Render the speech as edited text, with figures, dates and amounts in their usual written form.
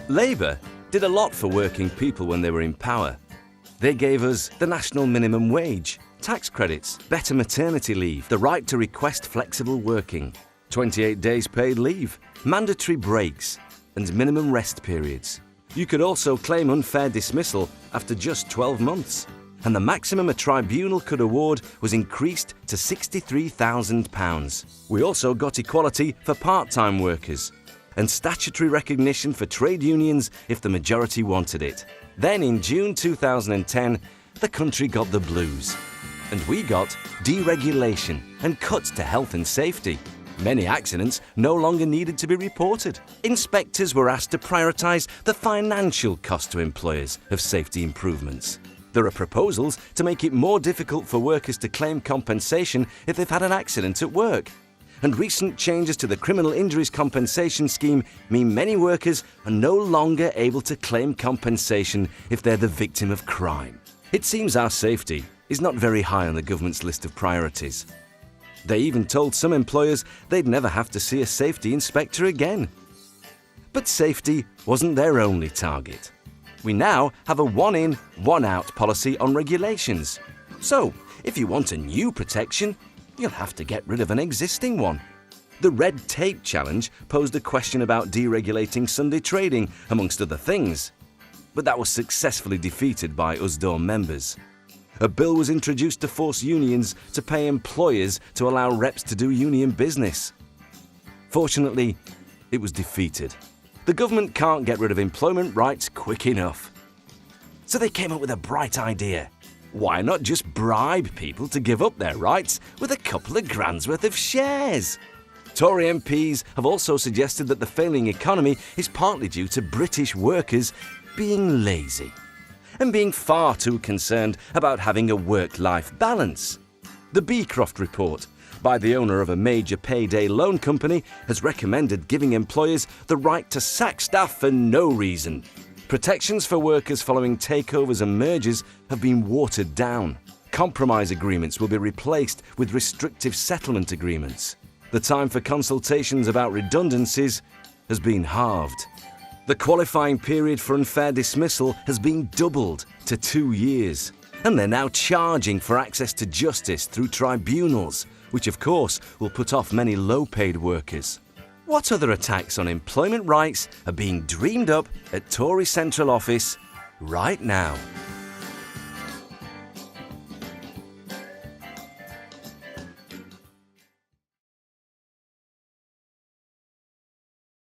Labour did a lot for working people when they were in power. They gave us the national minimum wage, tax credits, better maternity leave, the right to request flexible working, 28 days paid leave, mandatory breaks, and minimum rest periods. You could also claim unfair dismissal after just 12 months. And the maximum a tribunal could award was increased to £63,000. We also got equality for part-time workers and statutory recognition for trade unions if the majority wanted it. Then in June 2010, the country got the blues. And we got deregulation and cuts to health and safety. Many accidents no longer needed to be reported. Inspectors were asked to prioritise the financial cost to employers of safety improvements. There are proposals to make it more difficult for workers to claim compensation if they've had an accident at work. And recent changes to the Criminal Injuries Compensation Scheme mean many workers are no longer able to claim compensation if they're the victim of crime. It seems our safety is not very high on the government's list of priorities. They even told some employers they'd never have to see a safety inspector again. But safety wasn't their only target. We now have a one-in, one-out policy on regulations. So, if you want a new protection, you'll have to get rid of an existing one. The Red Tape Challenge posed a question about deregulating Sunday trading, amongst other things. But that was successfully defeated by Usdaw members. A bill was introduced to force unions to pay employers to allow reps to do union business. Fortunately, it was defeated. The government can't get rid of employment rights quick enough. So they came up with a bright idea. Why not just bribe people to give up their rights with a couple of grand's worth of shares? Tory MPs have also suggested that the failing economy is partly due to British workers being lazy and being far too concerned about having a work-life balance. The Beecroft report, by the owner of a major payday loan company, has recommended giving employers the right to sack staff for no reason. Protections for workers following takeovers and mergers have been watered down. Compromise agreements will be replaced with restrictive settlement agreements. The time for consultations about redundancies has been halved. The qualifying period for unfair dismissal has been doubled to 2 years. And they're now charging for access to justice through tribunals, which of course will put off many low-paid workers. What other attacks on employment rights are being dreamed up at Tory Central Office right now?